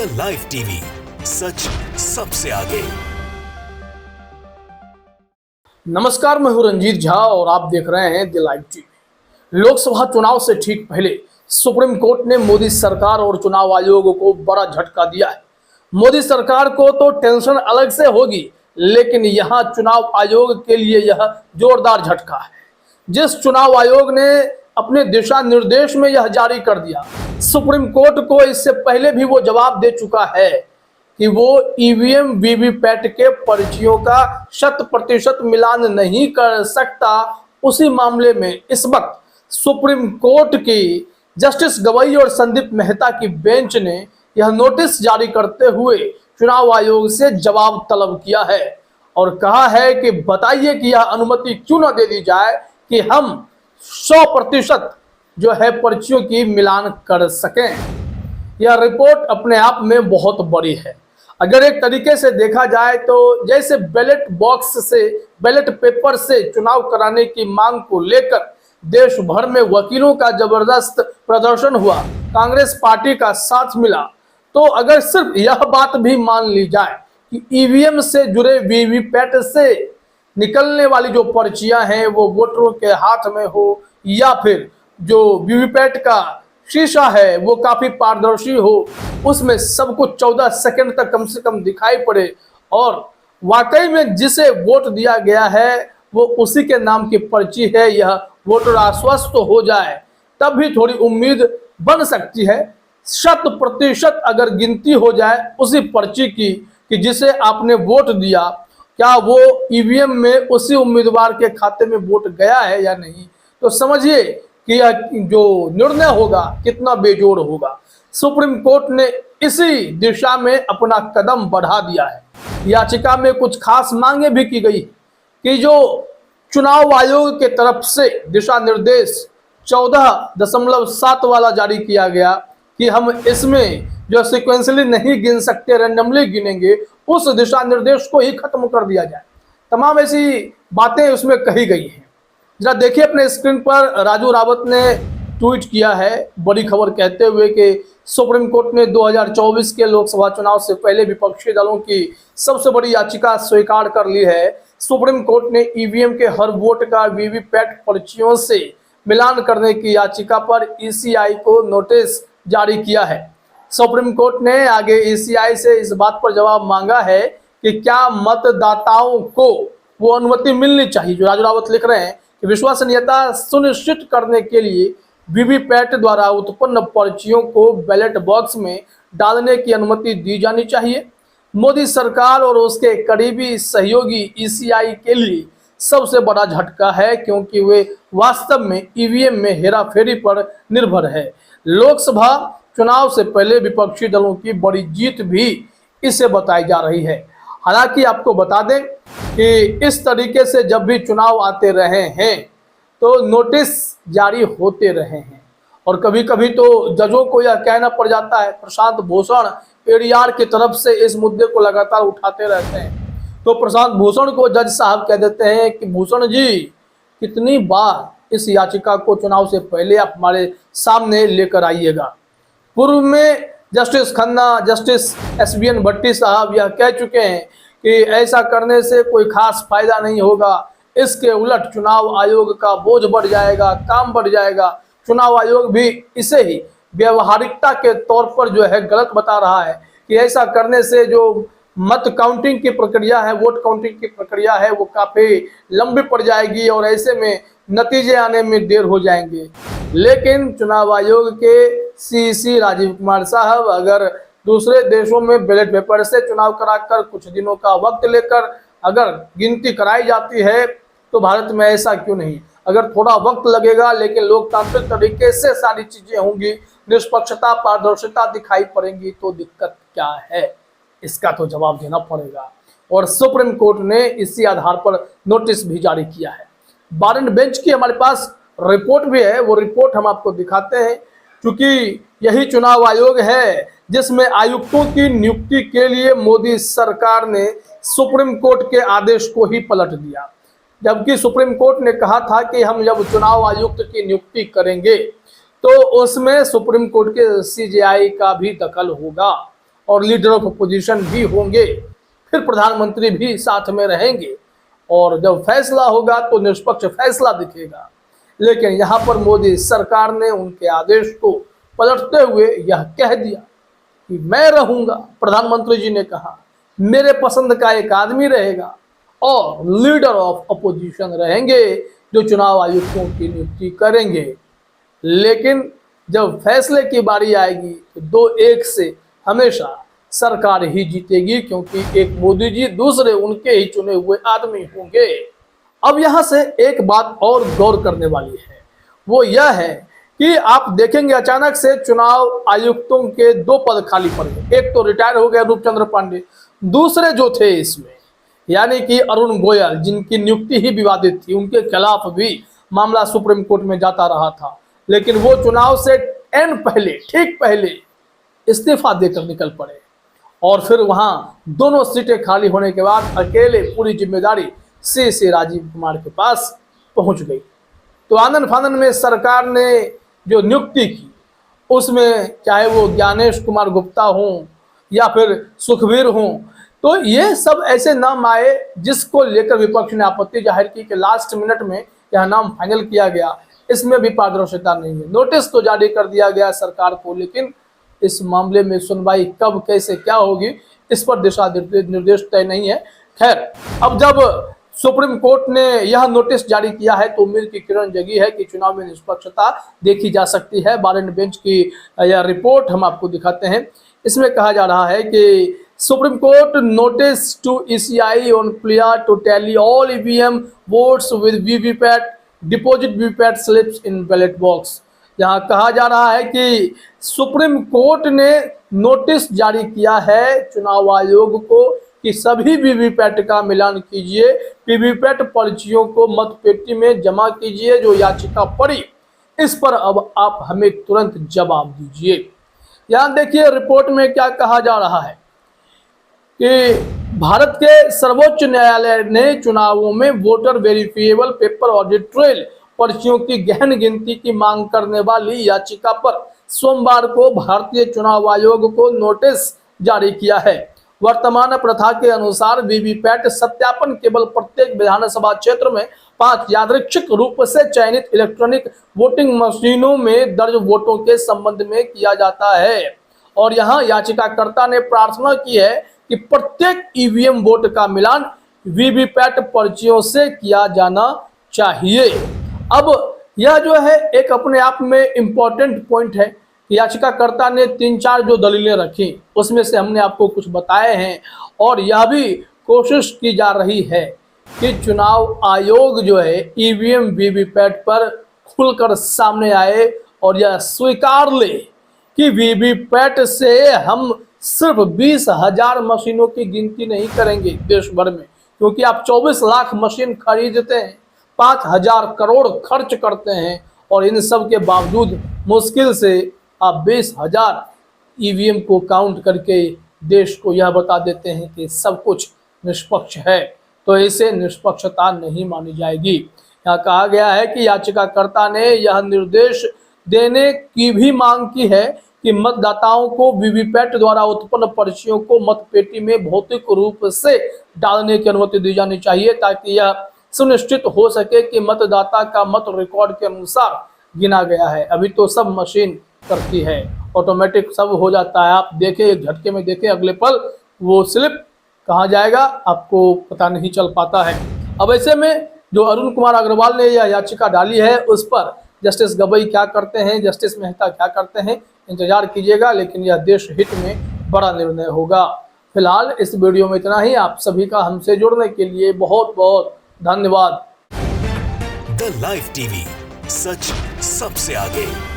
The live TV, सच सबसे आगे। नमस्कार, मैं हूं रंजीत झा और आप देख रहे हैं द लाइव टीवी। लोकसभा चुनाव से ठीक पहले सुप्रीम कोर्ट ने मोदी सरकार और चुनाव आयोग को बड़ा झटका दिया है। मोदी सरकार को तो टेंशन अलग से होगी, लेकिन यहां चुनाव आयोग के लिए यह जोरदार झटका है। जिस चुनाव आयोग ने अपने दिशा निर्देश में यह जारी कर दिया, सुप्रीम कोर्ट को इससे पहले भी वो जवाब दे चुका है कि वो ईवीएम वीवीपैट के पर्चियों का 100% मिलान नहीं कर सकता। उसी मामले में इस वक्त सुप्रीम कोर्ट की जस्टिस गवई और संदीप मेहता की बेंच ने यह नोटिस जारी करते हुए चुनाव आयोग से जवाब तलब किया है और कहा है कि बताइए कि यह अनुमति क्यों न दे दी जाए कि हम 100% जो है पर्चियों की मिलान कर सकें। यह रिपोर्ट अपने आप में बहुत बड़ी है। अगर एक तरीके से देखा जाए तो जैसे बैलेट बॉक्स से, बैलेट पेपर से चुनाव कराने की मांग को लेकर देश भर में वकीलों का जबरदस्त प्रदर्शन हुआ, कांग्रेस पार्टी का साथ मिला, तो अगर सिर्फ यह बात भी मान ली जाए कि ईवीएम से जुड़े वीवीपैट से निकलने वाली जो पर्चियां हैं वो वोटरों के हाथ में हो, या फिर जो वीवीपैट का शीशा है वो काफी पारदर्शी हो, उसमें सब कुछ 14 सेकंड तक कम से कम दिखाई पड़े और वाकई में जिसे वोट दिया गया है वो उसी के नाम की पर्ची है, यह वोटर आश्वस्त हो जाए, तब भी थोड़ी उम्मीद बन सकती है। 100% अगर गिनती हो जाए उसी पर्ची की कि जिसे आपने वोट दिया, क्या वो ईवीएम में उसी उम्मीदवार के खाते में वोट गया है या नहीं, तो समझिए कि यह जो निर्णय होगा कितना बेजोड़ होगा। सुप्रीम कोर्ट ने इसी दिशा में अपना कदम बढ़ा दिया है। याचिका में कुछ खास मांगे भी की गई कि जो चुनाव आयोग के तरफ से दिशा निर्देश 14.7 वाला जारी किया गया कि हम इसमें जो सिक्वेंसली नहीं गिन सकते, रैंडमली गिनेंगे, उस दिशा निर्देश को ही खत्म कर दिया जाए। तमाम ऐसी बातें उसमें कही गई हैं। जरा देखिए अपने स्क्रीन पर, राजू रावत ने ट्वीट किया है बड़ी खबर कहते हुए कि सुप्रीम कोर्ट ने 2024 के लोकसभा चुनाव से पहले विपक्षी दलों की सबसे बड़ी याचिका स्वीकार कर ली है। सुप्रीम कोर्ट ने ईवीएम के हर वोट का वीवीपैट पर्चियों से मिलान करने की याचिका पर ईसीआई को नोटिस जारी किया है। सुप्रीम कोर्ट ने आगे ईसीआई से इस बात पर जवाब मांगा है कि क्या मतदाताओं को वो अनुमति मिलनी चाहिए, जो राजू रावत लिख रहे हैं, कि विश्वसनीयता सुनिश्चित करने के लिए वीवीपैट द्वारा उत्पन्न पर्चियों को बैलेट बॉक्स में डालने की अनुमति दी जानी चाहिए। मोदी सरकार और उसके करीबी सहयोगी ईसीआई के लिए सबसे बड़ा झटका है, क्योंकि वे वास्तव में ईवीएम में हेराफेरी पर निर्भर है। लोकसभा चुनाव से पहले विपक्षी दलों की बड़ी जीत भी इसे बताई जा रही है। हालांकि आपको बता दें कि इस तरीके से जब भी चुनाव आते रहे हैं तो नोटिस जारी होते रहे हैं और कभी कभी तो जजों को यह कहना पड़ जाता है। प्रशांत भूषण एडीआर की तरफ से इस मुद्दे को लगातार उठाते रहते हैं, तो प्रशांत भूषण को जज साहब कह देते हैं कि भूषण जी, कितनी बार इस याचिका को चुनाव से पहले आप हमारे सामने लेकर आइएगा। पूर्व में जस्टिस खन्ना, जस्टिस एसबीएन भट्टी साहब यह कह चुके हैं कि ऐसा करने से कोई खास फायदा नहीं होगा, इसके उलट चुनाव आयोग का बोझ बढ़ जाएगा, काम बढ़ जाएगा। चुनाव आयोग भी इसे ही व्यवहारिकता के तौर पर जो है गलत बता रहा है कि ऐसा करने से जो मत काउंटिंग की प्रक्रिया है, वोट काउंटिंग की प्रक्रिया है, वो काफी लंबी पड़ जाएगी और ऐसे में नतीजे आने में देर हो जाएंगे। लेकिन चुनाव आयोग के सीसी राजीव कुमार साहब अगर दूसरे देशों में बैलेट पेपर से चुनाव कराकर कुछ दिनों का वक्त लेकर अगर गिनती कराई जाती है, तो भारत में ऐसा क्यों नहीं। अगर थोड़ा वक्त लगेगा लेकिन लोकतांत्रिक तरीके से सारी चीजें होंगी, निष्पक्षता, पारदर्शिता दिखाई पड़ेंगी, तो दिक्कत क्या है, इसका तो जवाब देना पड़ेगा। और सुप्रीम कोर्ट ने इसी आधार पर नोटिस भी जारी किया है। बारन बेंच की हमारे पास रिपोर्ट भी है, वो रिपोर्ट हम आपको दिखाते हैं, क्योंकि यही चुनाव आयोग है जिसमें आयुक्तों की नियुक्ति के लिए मोदी सरकार ने सुप्रीम कोर्ट के आदेश को ही पलट दिया। जबकि सुप्रीम कोर्ट ने कहा था कि हम जब चुनाव आयुक्त की नियुक्ति करेंगे तो उसमें सुप्रीम कोर्ट के सीजेआई का भी दखल होगा। और लीडर ऑफ अपोजिशन भी होंगे, फिर प्रधानमंत्री भी साथ में रहेंगे और जब फैसला होगा तो निष्पक्ष फैसला दिखेगा। लेकिन यहाँ पर मोदी सरकार ने उनके आदेश को पलटते हुए यह कह दिया कि मैं रहूंगा। प्रधानमंत्री जी ने कहा मेरे पसंद का एक आदमी रहेगा और लीडर ऑफ अपोजिशन रहेंगे जो चुनाव आयुक्तों की नियुक्ति करेंगे। लेकिन जब फैसले की बारी आएगी तो 2-1 से हमेशा सरकार ही जीतेगी, क्योंकि एक मोदी जी दूसरे उनके ही चुने हुए आदमी होंगे। अब यहाँ से एक बात और गौर करने वाली है, वो यह है कि आप देखेंगे अचानक से चुनाव आयुक्तों के 2 पद खाली पड़ गए। एक तो रिटायर हो गया रूपचंद्र पांडे, दूसरे जो थे इसमें यानी कि अरुण गोयल, जिनकी नियुक्ति ही विवादित थी, उनके खिलाफ भी मामला सुप्रीम कोर्ट में जाता रहा था, लेकिन वो चुनाव से ठीक पहले इस्तीफा देकर निकल पड़े और फिर वहां दोनों सीटें खाली होने के बाद अकेले पूरी जिम्मेदारी से राजीव कुमार के पास पहुंच गई। तो आनन फानन में सरकार ने जो नियुक्ति की उसमें चाहे वो ज्ञानेश कुमार गुप्ता हों या फिर सुखबीर हों, तो ये सब ऐसे नाम आए जिसको लेकर विपक्ष ने आपत्ति जाहिर की कि लास्ट मिनट में यह नाम फाइनल किया गया, इसमें भी पारदर्शिता नहीं है। नोटिस तो जारी कर दिया गया सरकार को, लेकिन इस मामले में सुनवाई कब कैसे क्या होगी इस पर दिशा निर्देश तय नहीं है। खैर, अब जब सुप्रीम कोर्ट ने यह नोटिस जारी किया है तो उम्मीद की किरण जगी है कि चुनाव में निष्पक्षता देखी जा सकती है। बारन बेंच की यह रिपोर्ट हम आपको दिखाते हैं। इसमें कहा जा रहा है कि Supreme Court notice to ECI on plea to tally all EVM votes with VVPAT deposit VVPAT slips in ballot box. यहाँ कहा जा रहा है कि सुप्रीम कोर्ट ने नोटिस जारी किया है चुनाव आयोग को कि सभी वीवीपैट का मिलान कीजिए, वीवीपैट पर्चियों को मतपेटी में जमा कीजिए। जो याचिका पड़ी इस पर अब आप हमें तुरंत जवाब दीजिए। यहाँ देखिए रिपोर्ट में क्या कहा जा रहा है कि भारत के सर्वोच्च न्यायालय ने चुनावों में voter verifiable paper audit trail पर्चियों की गहन गिनती की मांग करने वाली याचिका पर सोमवार को भारतीय चुनाव आयोग को नोटिस जारी किया है। वर्तमान प्रथा के अनुसार वीवीपैट सत्यापन केवल प्रत्येक विधानसभा क्षेत्र में 5 यादृच्छिक रूप से चयनित इलेक्ट्रॉनिक वोटिंग मशीनों में दर्ज वोटों के संबंध में किया जाता है। और यहाँ याचिकाकर्ता ने प्रार्थना की है कि प्रत्येक EVM वोट का मिलान वीवीपैट पर्चियों से किया जाना चाहिए। अब यह जो है एक अपने आप में इम्पोर्टेंट पॉइंट है। याचिकाकर्ता ने 3-4 जो दलीलें रखी उसमें से हमने आपको कुछ बताए हैं और यह भी कोशिश की जा रही है कि चुनाव आयोग जो है EVM वीवीपैट पर खुलकर सामने आए और यह स्वीकार ले कि वीवीपैट से हम सिर्फ 20,000 मशीनों की गिनती नहीं करेंगे देश भर में, क्योंकि आप 24 लाख मशीन खरीदते हैं, 5,000 करोड़ खर्च करते हैं और इन सब के बावजूद मुश्किल से आप 20,000 EVM को काउंट करके देश को यह बता देते हैं कि सब कुछ निष्पक्ष है, तो इसे निष्पक्षता नहीं मानी जाएगी। यहाँ कहा गया है कि याचिकाकर्ता ने यह निर्देश देने की भी मांग की है कि मतदाताओं को वीवीपैट द्वारा उत्पन्न पर्चियों को मतपेटी में भौतिक रूप से डालने की अनुमति दी जानी चाहिए, ताकि यह सुनिश्चित हो सके कि मतदाता का मत रिकॉर्ड के अनुसार गिना गया है। अभी तो सब मशीन करती है, ऑटोमेटिक सब हो जाता है। आप देखें एक झटके में देखें, अगले पल वो स्लिप कहाँ जाएगा आपको पता नहीं चल पाता है। अब ऐसे में जो अरुण कुमार अग्रवाल ने यह याचिका डाली है उस पर जस्टिस गवई क्या करते हैं, जस्टिस मेहता क्या करते हैं, इंतजार कीजिएगा, लेकिन यह देश हित में बड़ा निर्णय होगा। फिलहाल इस वीडियो में इतना ही। आप सभी का हमसे जुड़ने के लिए बहुत बहुत धन्यवाद। द लाइव टीवी, सच सबसे आगे।